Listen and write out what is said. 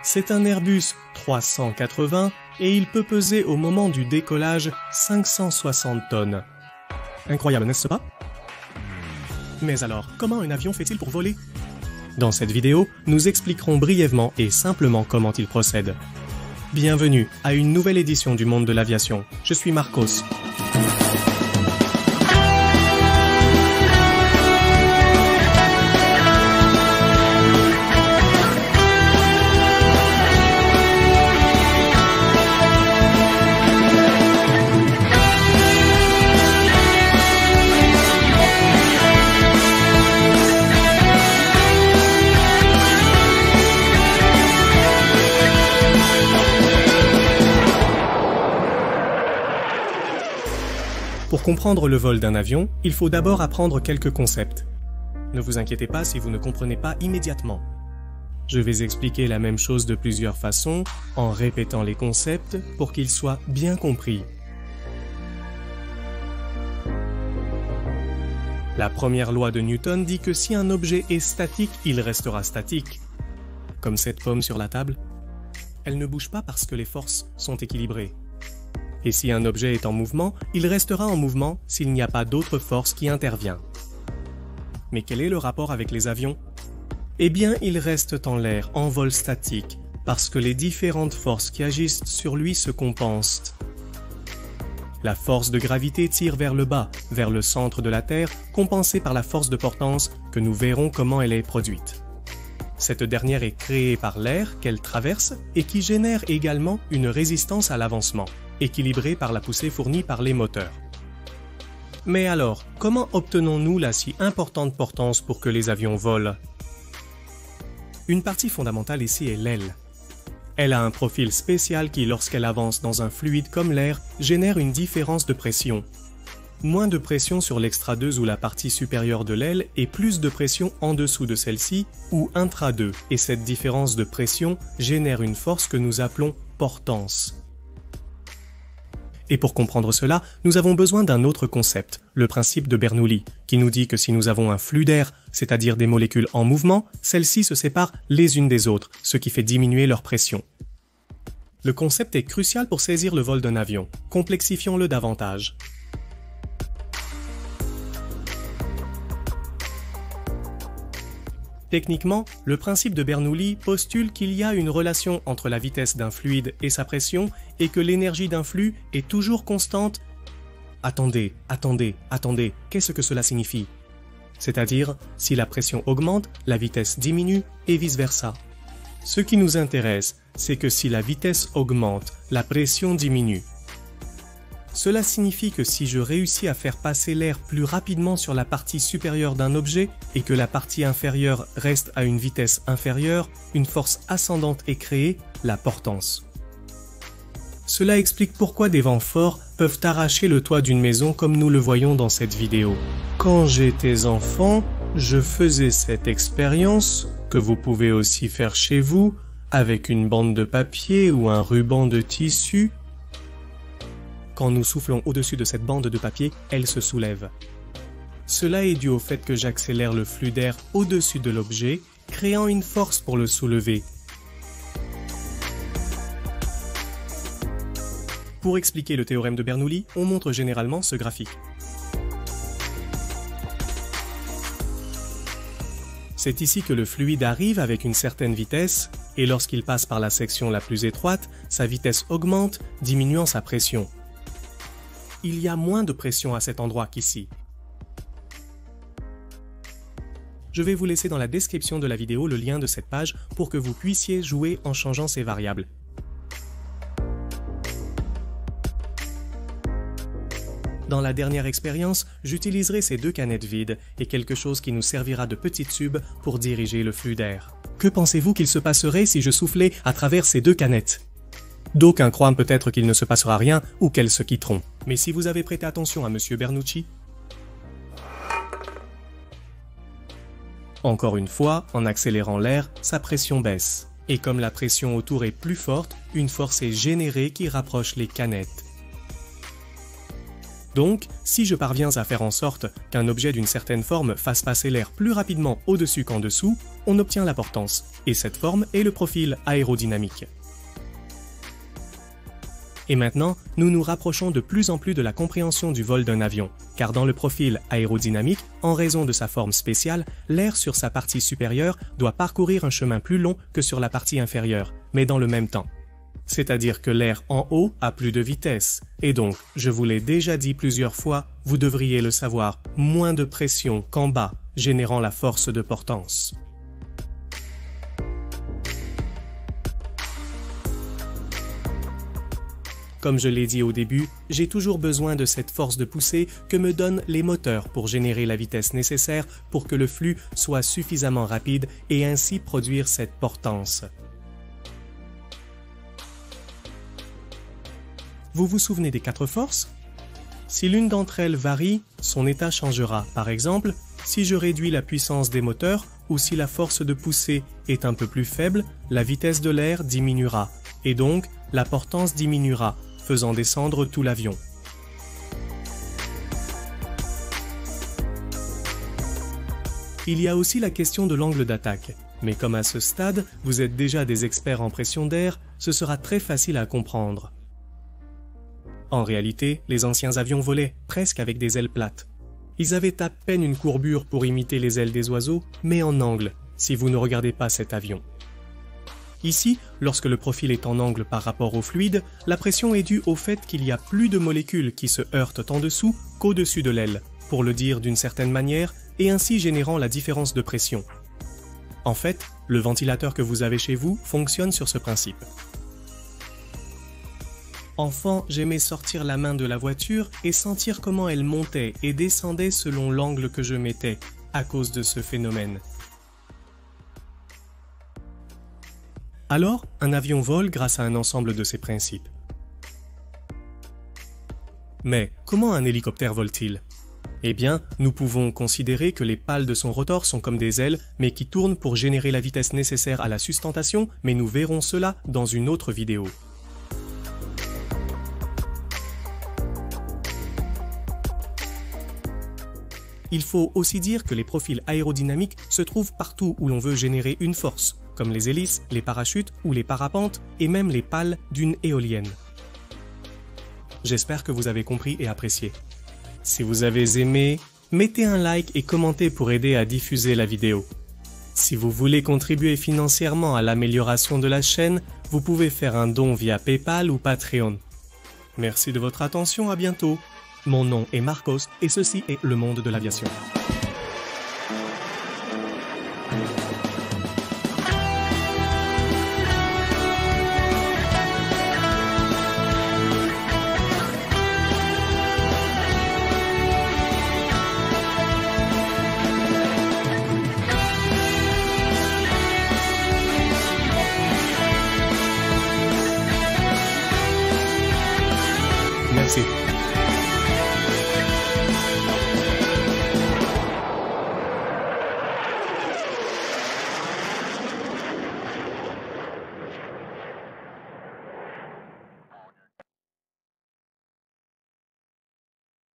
C'est un Airbus 380 et il peut peser au moment du décollage 560 tonnes. Incroyable, n'est-ce pas? Mais alors, comment un avion fait-il pour voler? Dans cette vidéo, nous expliquerons brièvement et simplement comment il procède. Bienvenue à une nouvelle édition du monde de l'aviation. Je suis Marcos. Pour comprendre le vol d'un avion, il faut d'abord apprendre quelques concepts. Ne vous inquiétez pas si vous ne comprenez pas immédiatement. Je vais expliquer la même chose de plusieurs façons, en répétant les concepts pour qu'ils soient bien compris. La première loi de Newton dit que si un objet est statique, il restera statique. Comme cette pomme sur la table. Elle ne bouge pas parce que les forces sont équilibrées. Et si un objet est en mouvement, il restera en mouvement s'il n'y a pas d'autre force qui intervient. Mais quel est le rapport avec les avions? Eh bien, ils restent en l'air, en vol statique, parce que les différentes forces qui agissent sur lui se compensent. La force de gravité tire vers le bas, vers le centre de la Terre, compensée par la force de portance que nous verrons comment elle est produite. Cette dernière est créée par l'air qu'elle traverse et qui génère également une résistance à l'avancement, équilibrée par la poussée fournie par les moteurs. Mais alors, comment obtenons-nous la si importante portance pour que les avions volent? Une partie fondamentale ici est l'aile. Elle a un profil spécial qui, lorsqu'elle avance dans un fluide comme l'air, génère une différence de pression. Moins de pression sur l'extra-2 ou la partie supérieure de l'aile et plus de pression en dessous de celle-ci ou intra-2. Et cette différence de pression génère une force que nous appelons portance. Et pour comprendre cela, nous avons besoin d'un autre concept, le principe de Bernoulli, qui nous dit que si nous avons un flux d'air, c'est-à-dire des molécules en mouvement, celles-ci se séparent les unes des autres, ce qui fait diminuer leur pression. Le concept est crucial pour saisir le vol d'un avion. Complexifions-le davantage. Techniquement, le principe de Bernoulli postule qu'il y a une relation entre la vitesse d'un fluide et sa pression et que l'énergie d'un flux est toujours constante. Attendez, qu'est-ce que cela signifie? C'est-à-dire, si la pression augmente, la vitesse diminue et vice-versa. Ce qui nous intéresse, c'est que si la vitesse augmente, la pression diminue. Cela signifie que si je réussis à faire passer l'air plus rapidement sur la partie supérieure d'un objet et que la partie inférieure reste à une vitesse inférieure, une force ascendante est créée, la portance. Cela explique pourquoi des vents forts peuvent arracher le toit d'une maison comme nous le voyons dans cette vidéo. Quand j'étais enfant, je faisais cette expérience, que vous pouvez aussi faire chez vous, avec une bande de papier ou un ruban de tissu. Quand nous soufflons au-dessus de cette bande de papier, elle se soulève. Cela est dû au fait que j'accélère le flux d'air au-dessus de l'objet, créant une force pour le soulever. Pour expliquer le théorème de Bernoulli, on montre généralement ce graphique. C'est ici que le fluide arrive avec une certaine vitesse, et lorsqu'il passe par la section la plus étroite, sa vitesse augmente, diminuant sa pression. Il y a moins de pression à cet endroit qu'ici. Je vais vous laisser dans la description de la vidéo le lien de cette page pour que vous puissiez jouer en changeant ces variables. Dans la dernière expérience, j'utiliserai ces deux canettes vides et quelque chose qui nous servira de petit tube pour diriger le flux d'air. Que pensez-vous qu'il se passerait si je soufflais à travers ces deux canettes? D'aucuns croient peut-être qu'il ne se passera rien ou qu'elles se quitteront. Mais si vous avez prêté attention à M. Bernoulli, encore une fois, en accélérant l'air, sa pression baisse. Et comme la pression autour est plus forte, une force est générée qui rapproche les canettes. Donc, si je parviens à faire en sorte qu'un objet d'une certaine forme fasse passer l'air plus rapidement au-dessus qu'en dessous, on obtient la portance, et cette forme est le profil aérodynamique. Et maintenant, nous nous rapprochons de plus en plus de la compréhension du vol d'un avion, car dans le profil aérodynamique, en raison de sa forme spéciale, l'air sur sa partie supérieure doit parcourir un chemin plus long que sur la partie inférieure, mais dans le même temps. C'est-à-dire que l'air en haut a plus de vitesse, et donc, je vous l'ai déjà dit plusieurs fois, vous devriez le savoir, moins de pression qu'en bas, générant la force de portance. Comme je l'ai dit au début, j'ai toujours besoin de cette force de poussée que me donnent les moteurs pour générer la vitesse nécessaire pour que le flux soit suffisamment rapide et ainsi produire cette portance. Vous vous souvenez des 4 forces? Si l'une d'entre elles varie, son état changera. Par exemple, si je réduis la puissance des moteurs ou si la force de poussée est un peu plus faible, la vitesse de l'air diminuera et donc la portance diminuera, faisant descendre tout l'avion. Il y a aussi la question de l'angle d'attaque, mais comme à ce stade, vous êtes déjà des experts en pression d'air, ce sera très facile à comprendre. En réalité, les anciens avions volaient presque avec des ailes plates. Ils avaient à peine une courbure pour imiter les ailes des oiseaux, mais en angle, si vous ne regardez pas cet avion. Ici, lorsque le profil est en angle par rapport au fluide, la pression est due au fait qu'il y a plus de molécules qui se heurtent en dessous qu'au-dessus de l'aile, pour le dire d'une certaine manière, et ainsi générant la différence de pression. En fait, le ventilateur que vous avez chez vous fonctionne sur ce principe. Enfant, j'aimais sortir la main de la voiture et sentir comment elle montait et descendait selon l'angle que je mettais, à cause de ce phénomène. Alors, un avion vole grâce à un ensemble de ces principes. Mais comment un hélicoptère vole-t-il? Eh bien, nous pouvons considérer que les pales de son rotor sont comme des ailes, mais qui tournent pour générer la vitesse nécessaire à la sustentation, mais nous verrons cela dans une autre vidéo. Il faut aussi dire que les profils aérodynamiques se trouvent partout où l'on veut générer une force, comme les hélices, les parachutes ou les parapentes et même les pales d'une éolienne. J'espère que vous avez compris et apprécié. Si vous avez aimé, mettez un like et commentez pour aider à diffuser la vidéo. Si vous voulez contribuer financièrement à l'amélioration de la chaîne, vous pouvez faire un don via PayPal ou Patreon. Merci de votre attention, à bientôt. Mon nom est Marcos et ceci est le monde de l'aviation. Merci.